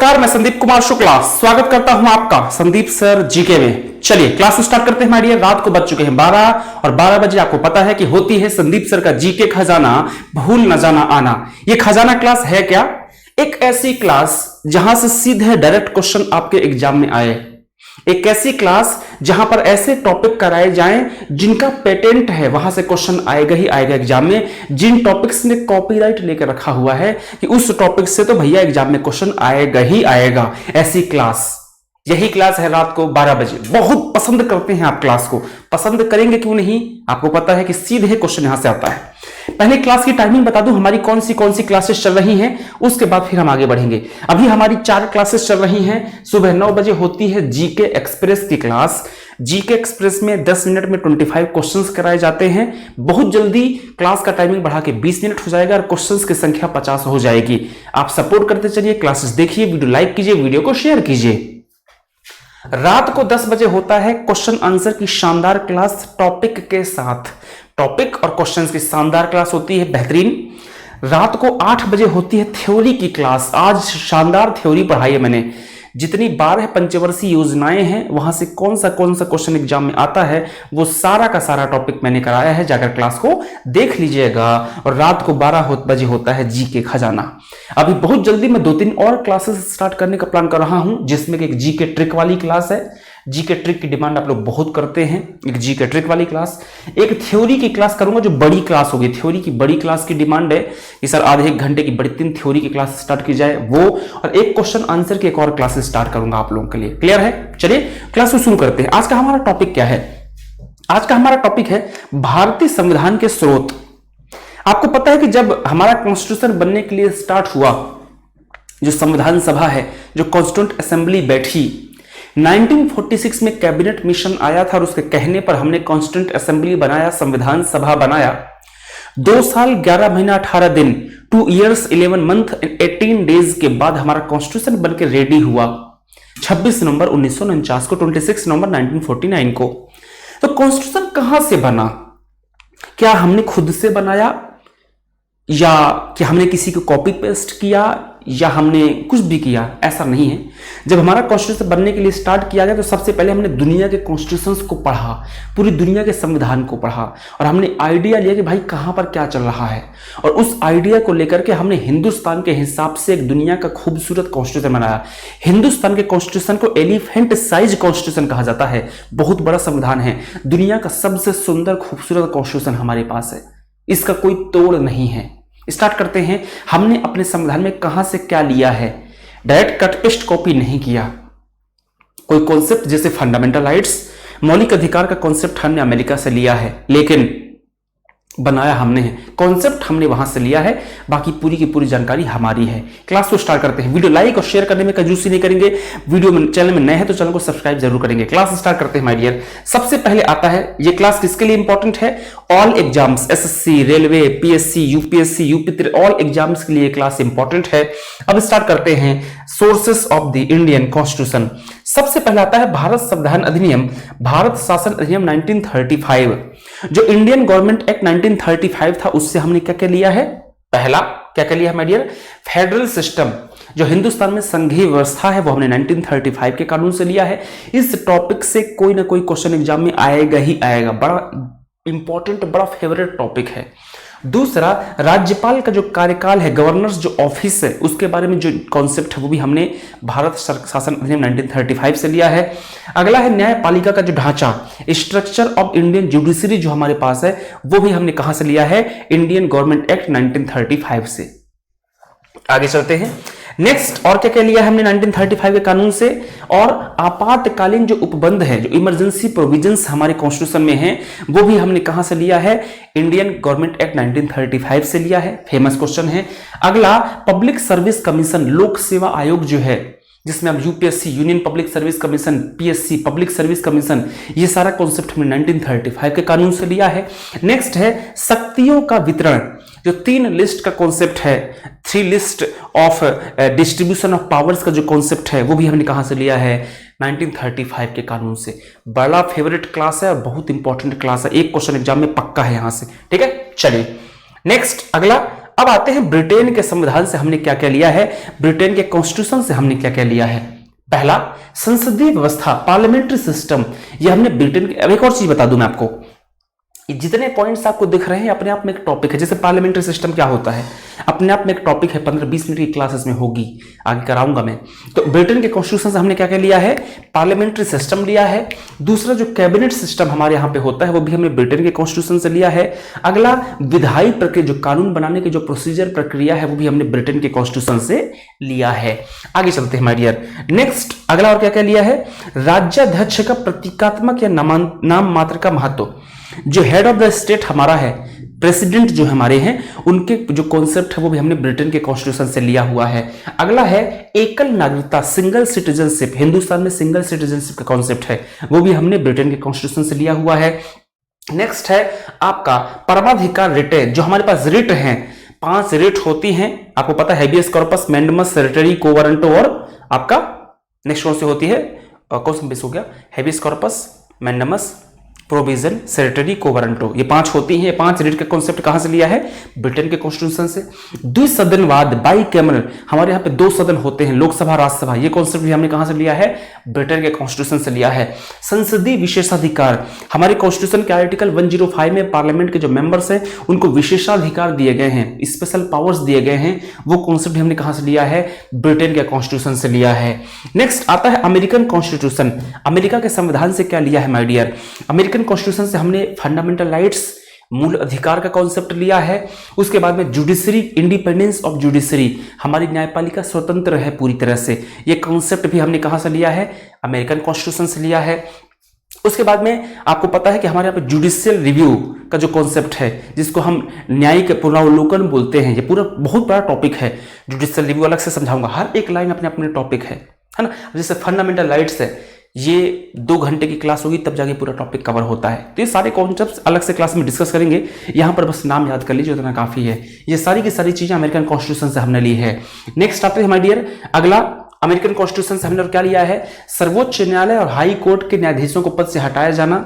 नमस्कार, मैं संदीप कुमार शुक्ला स्वागत करता हूं आपका संदीप सर जीके में। चलिए क्लास स्टार्ट करते हैं माय डियर। रात को बज चुके हैं 12 और 12 बजे आपको पता है कि होती है संदीप सर का जीके खजाना, भूल न जाना आना। ये खजाना क्लास है क्या? एक ऐसी क्लास जहां से सीधे डायरेक्ट क्वेश्चन आपके एग्जाम में आए, एक ऐसी क्लास जहां पर ऐसे टॉपिक कराए जाएं जिनका पेटेंट है, वहां से क्वेश्चन आएगा ही आएगा एग्जाम में। जिन टॉपिक्स ने कॉपीराइट लेकर रखा हुआ है कि उस टॉपिक से तो भैया एग्जाम में क्वेश्चन आएगा ही आएगा, ऐसी क्लास, यही क्लास है रात को 12 बजे। बहुत पसंद करते हैं आप क्लास को, पसंद करेंगे क्यों नहीं? आपको पता है कि सीधे क्वेश्चन यहां से आता है। पहले क्लास की टाइमिंग बता दूं, हमारी कौन सी क्लासेस चल रही हैं, उसके बाद फिर हम आगे बढ़ेंगे। अभी हमारी 4 क्लासेस चल रही हैं। सुबह 9 बजे होती है जीके एक्सप्रेस की क्लास। जीके एक्सप्रेस में 10 मिनट में 25 क्वेश्चंस कराए जाते हैं। बहुत जल्दी क्लास का टाइमिंग बढ़ा के 20 मिनट हो जाएगा और क्वेश्चंस की संख्या 50 हो जाएगी। आप सपोर्ट करते चलिए, क्लासेस देखिए, वीडियो लाइक कीजिए, वीडियो को शेयर कीजिए। रात को 10 बजे होता है क्वेश्चन आंसर की शानदार क्लास टॉपिक के साथ। टॉपिक और क्वेश्चंस की शानदार क्लास होती है, बेहतरीन। रात को 8 बजे होती है थ्योरी की क्लास। आज शानदार थ्योरी पढ़ाई है मैंने। जितनी 12 पंचवर्षीय योजनाएं हैं वहां से कौन सा क्वेश्चन एग्जाम में आता है वो सारा का सारा टॉपिक मैंने कराया है, जाकर क्लास को देख लीजिएगा। और रात को 12 बजे होता है जीके खजाना। अभी बहुत जल्दी मैं 2-3 और क्लासेस स्टार्ट करने का प्लान कर रहा हूं, जिसमें एक जीके ट्रिक वाली क्लास है। जीके ट्रिक की डिमांड आप लोग बहुत करते हैं, एक जीके ट्रिक वाली क्लास। एक थ्योरी की क्लास करूंगा जो बड़ी क्लास होगी। थ्योरी की बड़ी क्लास की डिमांड है कि सर आधे 1 घंटे की बड़ी 3 थ्योरी की क्लास स्टार्ट की जाए, वो। और एक क्वेश्चन आंसर की एक और क्लास स्टार्ट करूंगा आप लोगों के लिए। क्लियर है? चलिए क्लास को शुरू करते हैं। आज का हमारा टॉपिक क्या है? आज का हमारा टॉपिक है भारतीय संविधान के स्रोत। आपको पता है कि जब हमारा कॉन्स्टिट्यूशन बनने के लिए स्टार्ट हुआ, जो संविधान सभा है, जो कॉन्स्टिट्यूंट असेंबली बैठी, 1946 में कैबिनेट मिशन आया था और उसके कहने पर हमने कॉन्स्टिट्यूंट असेंबली बनाया, संविधान सभा बनाया। 2 साल 11 महीना 18 दिन, 2 years 11 month 18 days के बाद हमारा कॉन्स्टिट्यूशन बनकर रेडी हुआ 26 नवंबर 1949 को, 26 नवंबर 1949 को। तो कॉन्स्टिट्यूशन कहां से बना? क्या हमने खुद से बनाया, या क्या हमने किसी को कॉपी पेस्ट किया, या हमने कुछ भी किया? ऐसा नहीं है। जब हमारा कॉन्स्टिट्यूशन बनने के लिए स्टार्ट किया गया तो सबसे पहले हमने दुनिया के कॉन्स्टिट्यूशंस को पढ़ा, पूरी दुनिया के संविधान को पढ़ा, और हमने आइडिया लिया कि भाई कहां पर क्या चल रहा है। और उस आइडिया को लेकर के हमने हिंदुस्तान के हिसाब से एक दुनिया का खूबसूरत कॉन्स्टिट्यूशन बनाया। हिंदुस्तान के कॉन्स्टिट्यूशन को एलिफेंट साइज कॉन्स्टिट्यूशन कहा जाता है। बहुत बड़ा संविधान है, दुनिया का सबसे सुंदर खूबसूरत कॉन्स्टिट्यूशन हमारे पास है, इसका कोई तोड़ नहीं है। स्टार्ट करते हैं। हमने अपने संविधान में कहां से क्या लिया है? डायरेक्ट कट पेस्ट कॉपी नहीं किया। कोई कॉन्सेप्ट जैसे फंडामेंटल राइट्स, मौलिक अधिकार का कॉन्सेप्ट हमने अमेरिका से लिया है, लेकिन बनाया हमने है। कॉन्सेप्ट हमने वहां से लिया है, बाकी पूरी की पूरी जानकारी हमारी है। क्लास को स्टार्ट करते हैं। वीडियो लाइक और शेयर करने में कंजूसी नहीं करेंगे। वीडियो में चैनल में नए हैं तो चैनल को सब्सक्राइब जरूर करेंगे। क्लास स्टार्ट करते हैं माय डियर। सबसे पहले आता है, ये क्लास किसके लिए इंपॉर्टेंट है? All exams, SSC, railway, PSC, UPSC, UP, all exams के लिए क्लास इंपॉर्टेंट है। अब स्टार्ट करते हैं sources of the Indian constitution. सबसे पहले आता है भारत संविधान अधिनियम, भारत शासन अधिनियम 1935। जो इंडियन गवर्नमेंट एक्ट 1935 था, उससे हमने क्या क्या लिया है? पहला क्या क्या लिया है माय डियर? फेडरल सिस्टम, जो हिंदुस्तान में संघीय व्यवस्था है, वो हमने 1935 के कानून से लिया है। इस टॉपिक से कोई ना कोई क्वेश्चन एग्जाम में आएगा ही आएगा, बड़ा इंपॉर्टेंट, बड़ा फेवरेट टॉपिक है। दूसरा, राज्यपाल का जो कार्यकाल है, गवर्नर्स जो ऑफिस है, उसके बारे में जो कॉन्सेप्ट है वो भी हमने भारत शासन अधिनियम 1935 से लिया है। अगला है न्यायपालिका का जो ढांचा, स्ट्रक्चर ऑफ इंडियन जुडिशरी जो हमारे पास है, वो भी हमने कहां से लिया है? इंडियन गवर्नमेंट एक्ट 1935 से। आगे चलते हैं। नेक्स्ट, और क्या क्या लिया है हमने 1935 के कानून से? और आपातकालीन जो उपबंध है, जो इमरजेंसी प्रोविजंस हमारे कॉन्स्टिट्यूशन में है, वो भी हमने कहां से लिया है? इंडियन गवर्नमेंट एक्ट 1935 से लिया है। फेमस क्वेश्चन है। अगला, पब्लिक सर्विस कमीशन, लोक सेवा आयोग जो है, जिसमें अब UPSC, union public service commission, PSC, public service commission, ये सारा कॉन्सेप्ट हमने 1935 के कानून से लिया है। नेक्स्ट है शक्तियों का वितरण, जो 3 लिस्ट का कॉन्सेप्ट है, 3 list of distribution of powers का जो कॉन्सेप्ट है, वो भी हमने कहां से लिया है? 1935 के कानून से। बड़ा फेवरेट क्लास है और बहुत इंपॉर्टेंट क्लास है, एक क्वेश्चन एग्जाम में पक्का है यहां से। ठीक है, चलिए नेक्स्ट। अगला, अब आते हैं ब्रिटेन के संविधान से हमने क्या क्या लिया है, ब्रिटेन के कॉन्स्टिट्यूशन से हमने क्या क्या लिया है। पहला, संसदीय व्यवस्था, पार्लियामेंट्री सिस्टम, ये हमने ब्रिटेन के। अब एक और चीज बता दूं मैं आपको, जितने पॉइंट्स आपको दिख रहे हैं अपने आप में एक टॉपिक है। जैसे पार्लियामेंट्री सिस्टम क्या होता है, अपने आप में एक टॉपिक है, 15-20 मिनट की क्लासेस में होगी, आगे कराऊंगा मैं। तो ब्रिटेन के कॉन्स्टिट्यूशन से हमने क्या क्या लिया है, पार्लियामेंट्री सिस्टम लिया है। दूसरा जो कैबिनेट सिस्टम हमारे यहाँ पे होता है वो भी हमने ब्रिटेन के कॉन्स्टिट्यूशन से लिया है। अगला, विधायी प्रक्रिया, जो कानून बनाने की जो प्रोसीजर प्रक्रिया है वो भी हमने ब्रिटेन के कॉन्स्टिट्यूशन से लिया है। आगे चलते हैं माय डियर। नेक्स्ट, अगला और क्या क्या लिया है, राज्याध्यक्ष का प्रतीकात्मक या नाम मात्र का महत्व। जो हेड ऑफ द स्टेट हमारा है, प्रेसिडेंट जो हमारे हैं, उनके जो कॉन्सेप्ट है वो भी हमने ब्रिटेन के कॉन्स्टिट्यूशन से लिया हुआ है। अगला है एकल नागरिकता, सिंगल सिटीजनशिप। हिंदुस्तान में सिंगल सिटीजनशिप का कॉन्सेप्ट है वो भी हमने ब्रिटेन के कॉन्स्टिट्यूशन से लिया हुआ है। नेक्स्ट है आपका परमाधिकार रिट, जो हमारे पास रिट हैं, 5 रिट होती हैं, आपको पता है, habeas corpus, mandamus, सेरेटरी, quo warranto और आपका नेक्स्ट कौन सी होती है, कौन सा बेस हो गया, habeas corpus, mandamus, provision, certiorari, quo warranto, ये 5 होती हैं। 5 रिट का कॉन्सेप्ट कहां से लिया है, ब्रिटेन के कॉन्स्टिट्यूशन से। द्विसदनवाद, बाई कैमरल, हमारे यहाँ पे 2 सदन होते हैं, लोकसभा, राज्यसभा, ये कॉन्सेप्ट भी हमने कहां से लिया है, ब्रिटेन के कॉन्स्टिट्यूशन से लिया है। संसदीय विशेषाधिकार, हमारे कॉन्स्टिट्यूशन के आर्टिकल 105 में पार्लियामेंट के जो मेंबर्स हैं उनको विशेषाधिकार दिए गए हैं, स्पेशल पावर्स दिए गए हैं, वो कॉन्सेप्ट हमने कहां से लिया है, ब्रिटेन के कॉन्स्टिट्यूशन से लिया है। नेक्स्ट आता है अमेरिकन कॉन्स्टिट्यूशन, अमेरिका के संविधान से क्या लिया है माय डियर, अमेरिकन कॉन्स्टिट्यूशन से हमने फंडामेंटल राइट्स, मूल अधिकार का कॉन्सेप्ट लिया है। उसके बाद में जुडिशरी, इंडिपेंडेंस ऑफ जुडिशरी, हमारी न्यायपालिका स्वतंत्र है पूरी तरह से, ये कॉन्सेप्ट भी हमने कहां से लिया है, अमेरिकन कॉन्स्टिट्यूशन से लिया है। उसके बाद में आपको पता है कि हमारे यहाँ पे जुडिशियल रिव्यू का जो कॉन्सेप्ट है, जिसको हम न्यायिक पुनरावलोकन बोलते हैं, ये पूरा बहुत बड़ा टॉपिक है। जुडिशियल रिव्यू अलग से समझाऊंगा, हर एक लाइन अपने अपने टॉपिक है ना। जैसे फंडामेंटल राइट्स है, ये 2 घंटे की क्लास होगी तब जाके पूरा टॉपिक कवर होता है। तो ये सारे कॉन्सेप्ट्स अलग से क्लास में डिस्कस करेंगे, यहाँ पर बस नाम याद कर लीजिए, उतना काफी है। ये सारी की सारी चीजें अमेरिकन कॉन्स्टिट्यूशन से हमने ली है। नेक्स्ट आते हैं माय डियर, अगला अमेरिकन कॉन्स्टिट्यूशन से हमने क्या लिया है, सर्वोच्च न्यायालय और हाई कोर्ट के न्यायाधीशों को पद से हटाया जाना।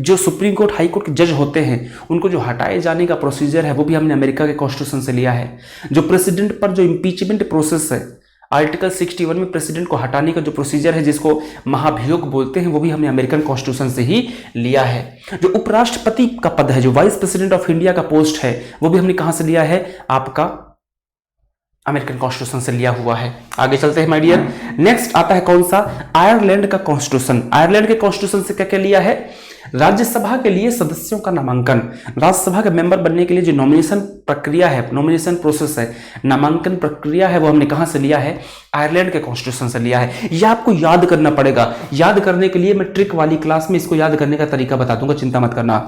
जो सुप्रीम कोर्ट, हाई कोर्ट के जज होते हैं उनको जो हटाए जाने का प्रोसीजर है वो भी हमने अमेरिका के कॉन्स्टिट्यूशन से लिया है। जो प्रेसिडेंट पर जो इंपीचमेंट प्रोसेस है, आर्टिकल 61 में प्रेसिडेंट को हटाने का जो प्रोसीजर है, जिसको महाभियोग बोलते हैं, वो भी हमने अमेरिकन कॉन्स्टिट्यूशन से ही लिया है। जो उपराष्ट्रपति का पद है, जो वाइस प्रेसिडेंट ऑफ इंडिया का पोस्ट है, वो भी हमने कहां से लिया है, आपका अमेरिकन कॉन्स्टिट्यूशन से लिया हुआ है। आगे चलते हैं माय डियर। नेक्स्ट आता है कौन सा, आयरलैंड का कॉन्स्टिट्यूशन। आयरलैंड के कॉन्स्टिट्यूशन से क्या क्या लिया है, राज्यसभा के लिए सदस्यों का नामांकन, राज्यसभा के मेंबर बनने के लिए जो नॉमिनेशन प्रक्रिया है, नॉमिनेशन प्रोसेस है, नामांकन प्रक्रिया है, वो हमने कहां से लिया है, आयरलैंड के कॉन्स्टिट्यूशन से लिया है। यह आपको याद करना पड़ेगा। याद करने के लिए मैं ट्रिक वाली क्लास में इसको याद करने का तरीका बता दूंगा, चिंता मत करना।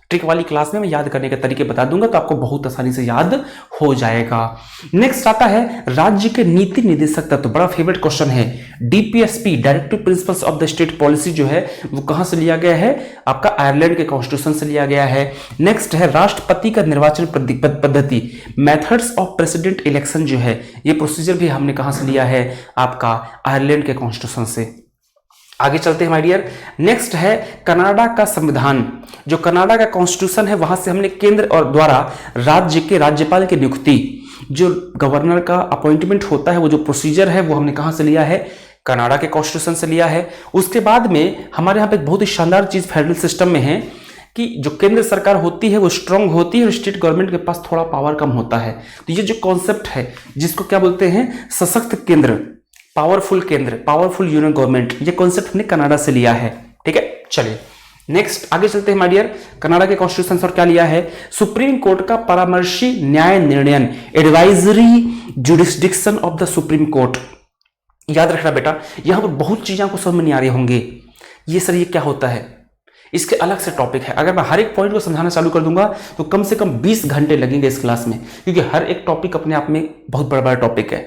ट्रिक वाली क्लास में मैं याद करने के तरीके बता दूंगा, तो आपको बहुत आसानी से याद हो जाएगा। नेक्स्ट आता है राज्य के नीति निदेशक तत्व, बड़ा फेवरेट क्वेश्चन है। DPSP, directive principles of the state policy, जो है वो कहां से लिया गया है, आपका आयरलैंड के कॉन्स्टिट्यूशन से लिया गया है। नेक्स्ट है राष्ट्रपति का निर्वाचन पद्धति, मेथड्स ऑफ प्रेसिडेंट इलेक्शन, जो है ये प्रोसीजर भी हमने कहां से लिया है, आपका आयरलैंड के कॉन्स्टिट्यूशन से। आगे चलते हैं माय डियर। नेक्स्ट है कनाडा का संविधान। जो कनाडा का कॉन्स्टिट्यूशन है, वहां से हमने केंद्र और द्वारा राज्य के राज्यपाल की नियुक्ति, जो गवर्नर का अपॉइंटमेंट होता है, वो जो प्रोसीजर है वो हमने कहां से लिया है, कनाडा के कॉन्स्टिट्यूशन से लिया है। उसके बाद में हमारे यहाँ पे एक बहुत ही शानदार चीज फेडरल सिस्टम में है कि जो केंद्र सरकार होती है वो स्ट्रांग होती है और स्टेट गवर्नमेंट के पास थोड़ा पावर कम होता है। तो ये जो कॉन्सेप्ट है, जिसको क्या बोलते हैं, सशक्त केंद्र, पावरफुल केंद्र, पावरफुल यूनियन गवर्नमेंट, ये कॉन्सेप्ट हमने कनाडा से लिया है। ठीक है, चलिए नेक्स्ट आगे चलते हैं माय डियर। कनाडा के कॉन्स्टिट्यूशन से क्या लिया है, सुप्रीम कोर्ट का परामर्शी न्याय निर्णयन, advisory jurisdiction of the Supreme Court. याद रखना बेटा, यहां पर बहुत चीजें आपको समझ में नहीं आ रही होंगी, ये सर ये क्या होता है, इसके अलग से टॉपिक है। अगर मैं हर एक पॉइंट को समझाना चालू कर दूंगा तो कम से कम 20 घंटे लगेंगे इस क्लास में, क्योंकि हर एक टॉपिक अपने आप में बहुत बड़ा बड़ा टॉपिक है।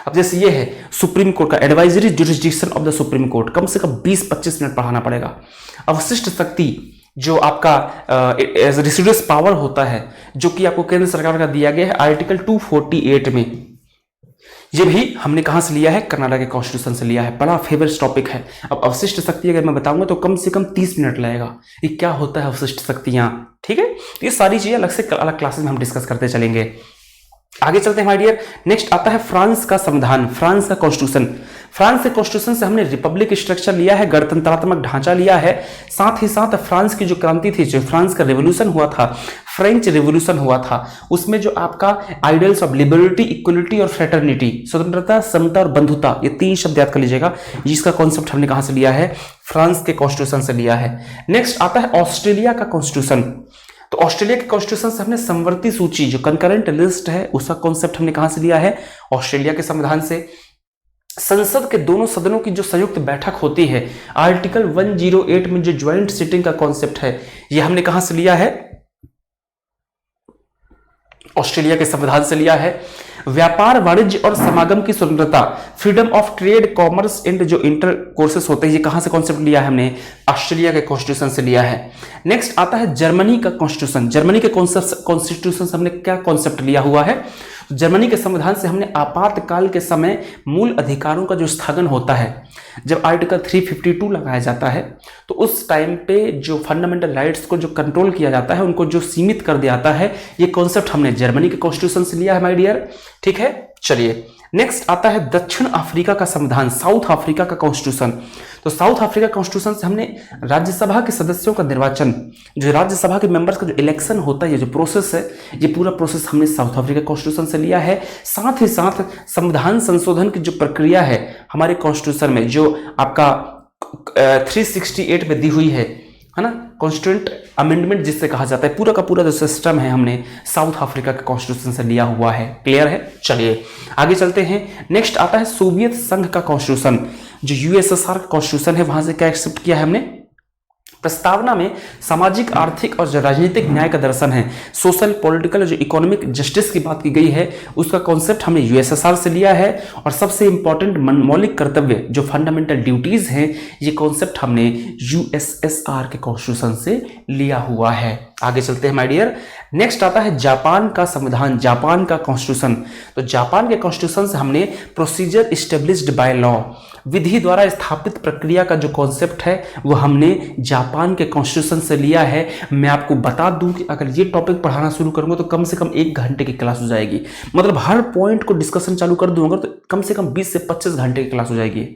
अब जैसे ये है सुप्रीम कोर्ट का advisory jurisdiction of the Supreme Court, कम से कम 20-25 मिनट पढ़ाना पड़ेगा। अवशिष्ट शक्ति, जो आपका रेसिडुअस पावर होता है, जो कि आपको केंद्र सरकार का दिया गया है आर्टिकल 248 में, ये भी हमने कहां से लिया है, कनाडा के कॉन्स्टिट्यूशन से लिया है। बड़ा फेवरेट टॉपिक है। अब अवशिष्ट शक्ति अगर मैं बताऊंगा तो कम से कम 30 मिनट लगेगा, ये क्या होता है अवशिष्ट शक्तियां। ठीक है, ये सारी चीजें अलग से अलग क्लासेस में हम डिस्कस करते चलेंगे। आगे चलते हैं माय डियर। नेक्स्ट आता है फ्रांस का संविधान, फ्रांस का कॉन्स्टिट्यूशन। फ्रांस के कॉन्स्टिट्यूशन से हमने रिपब्लिक स्ट्रक्चर लिया है, गणतंत्रात्मक ढांचा लिया है, साथ ही साथ फ्रांस की जो क्रांति थी, जो फ्रांस का रेवोल्यूशन हुआ था, फ्रेंच रेवोल्यूशन हुआ था, उसमें जो आपका आइडियल्स ऑफ लिबर्टी, इक्वलिटी और फ्रेटर्निटी, स्वतंत्रता, समता और बंधुता, ये 3 शब्द याद कर लीजिएगा, जिसका कॉन्सेप्ट हमने कहां से लिया है, फ्रांस के कॉन्स्टिट्यूशन से लिया है। नेक्स्ट आता है ऑस्ट्रेलिया का कॉन्स्टिट्यूशन। तो ऑस्ट्रेलिया के कॉन्स्टिट्यूशन से हमने समवर्ती सूची, जो कंकरेंट लिस्ट है, उसका कॉन्सेप्ट हमने कहां से लिया है, ऑस्ट्रेलिया के संविधान से। संसद के दोनों सदनों की जो संयुक्त बैठक होती है, आर्टिकल 108 में जो ज्वाइंट सिटिंग का कॉन्सेप्ट है, ये हमने कहां से लिया है, ऑस्ट्रेलिया के संविधान से लिया है। व्यापार, वाणिज्य और समागम की स्वतंत्रता, freedom of trade, commerce and जो इंटर कोर्सेस होते हैं, ये कहां से कॉन्सेप्ट लिया है, हमने ऑस्ट्रेलिया के कॉन्स्टिट्यूशन से लिया है। नेक्स्ट आता है जर्मनी का कॉन्स्टिट्यूशन। जर्मनी के कॉन्स्टिट्यूशन से हमने क्या कॉन्सेप्ट लिया हुआ है, जर्मनी के संविधान से हमने आपातकाल के समय मूल अधिकारों का जो स्थगन होता है, जब आर्टिकल 352 लगाया जाता है, तो उस टाइम पे जो फंडामेंटल राइट्स को जो कंट्रोल किया जाता है, उनको जो सीमित कर दिया जाता है, ये कॉन्सेप्ट हमने जर्मनी के कॉन्स्टिट्यूशन से लिया है माय डियर। ठीक है, चलिए नेक्स्ट आता है दक्षिण अफ्रीका का संविधान, साउथ अफ्रीका का कॉन्स्टिट्यूशन। तो साउथ अफ्रीका कॉन्स्टिट्यूशन से हमने राज्यसभा के सदस्यों का निर्वाचन, जो राज्यसभा के मेंबर्स का जो इलेक्शन होता है, ये जो प्रोसेस है, ये पूरा प्रोसेस हमने साउथ अफ्रीका कॉन्स्टिट्यूशन से लिया है। साथ ही साथ संविधान संशोधन की जो प्रक्रिया है हमारे कॉन्स्टिट्यूशन में, जो आपका 368 में दी हुई है ना, कॉन्स्टिट्यूएंट अमेंडमेंट जिससे कहा जाता है, पूरा का पूरा जो सिस्टम है हमने साउथ अफ्रीका के कॉन्स्टिट्यूशन से लिया हुआ है। क्लियर है, चलिए आगे चलते हैं। नेक्स्ट आता है सोवियत संघ का कॉन्स्टिट्यूशन, जो यूएसएसआर का कॉन्स्टिट्यूशन है, वहां से क्या एक्सेप्ट किया है हमने, प्रस्तावना में सामाजिक, आर्थिक और जो राजनीतिक न्याय का दर्शन है, सोशल, पॉलिटिकल, जो इकोनॉमिक जस्टिस की बात की गई है, उसका कॉन्सेप्ट हमने यूएसएसआर से लिया है। और सबसे इंपॉर्टेंट मौलिक कर्तव्य, जो फंडामेंटल ड्यूटीज हैं, ये कॉन्सेप्ट हमने यूएसएसआर के कॉन्स्टिट्यूशन से लिया हुआ है। आगे चलते हैं माय डियर। नेक्स्ट आता है जापान का संविधान, जापान का कॉन्स्टिट्यूशन। तो जापान के कॉन्स्टिट्यूशन से हमने प्रोसीजर एस्टेब्लिश्ड बाय लॉ, विधि द्वारा स्थापित प्रक्रिया का जो कॉन्सेप्ट है, वो हमने जापान के कॉन्स्टिट्यूशन से लिया है। मैं आपको बता दूं कि अगर ये टॉपिक पढ़ाना शुरू करूंगा तो कम से कम 1 घंटे की क्लास हो जाएगी, मतलब हर पॉइंट को डिस्कशन चालू कर दूंगा तो कम से कम 20 से 25 घंटे की क्लास हो जाएगी।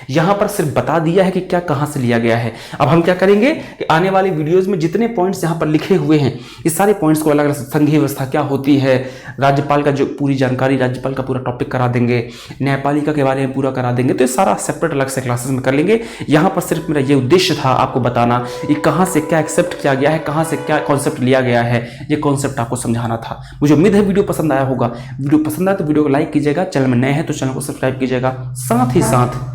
यहां पर सिर्फ बता दिया है कि क्या कहां से लिया गया है। अब हम क्या करेंगे कि आने वाली वीडियोस में जितने पॉइंट्स यहां पर लिखे हुए हैं, इस सारे पॉइंट्स को अलग अलग, संघीय व्यवस्था क्या होती है, राज्यपाल का जो पूरी जानकारी, राज्यपाल का पूरा टॉपिक करा देंगे, न्यायपालिका के बारे में पूरा करा देंगे, तो ये सारा सेपरेट अलग से क्लासेस में कर लेंगे। यहां पर सिर्फ मेरा ये उद्देश्य था आपको बताना कि कहां से क्या एक्सेप्ट किया गया है, कहां से क्या कॉन्सेप्ट लिया गया है, ये कॉन्सेप्ट आपको समझाना था। मुझे उम्मीद है वीडियो पसंद आया होगा। वीडियो पसंद आया तो वीडियो को लाइक कीजिएगा, चैनल में नए हैं तो चैनल को सब्सक्राइब कीजिएगा। साथ ही साथ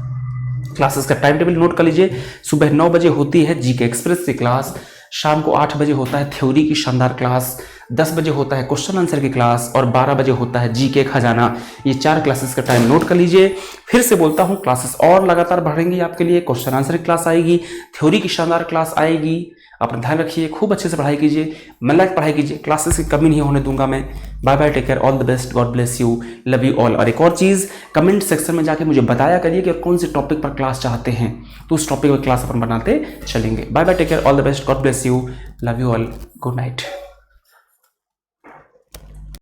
क्लासेस का टाइम टेबल नोट कर लीजिए। सुबह 9 बजे होती है जीके एक्सप्रेस की क्लास, शाम को 8 बजे होता है थ्योरी की शानदार क्लास, 10 बजे होता है क्वेश्चन आंसर की क्लास और 12 बजे होता है जीके खजाना। ये 4 क्लासेस का टाइम नोट कर लीजिए। फिर से बोलता हूँ, क्लासेस और लगातार बढ़ेंगी आपके लिए। क्वेश्चन आंसर की क्लास आएगी, थ्योरी की शानदार क्लास आएगी। अपना ध्यान रखिए, खूब अच्छे से पढ़ाई कीजिए, मन लग पढ़ाई कीजिए, क्लासेस की कमी नहीं होने दूंगा मैं। Bye bye, take care, all the best, God bless you, love you all. और एक और चीज़, कमेंट सेक्शन में जाके मुझे बताया करिए कि कौन से टॉपिक पर क्लास चाहते हैं, तो उस टॉपिक पर क्लास अपन बनाते चलेंगे। Bye bye, take care, all the best, God bless you, love you all, good night.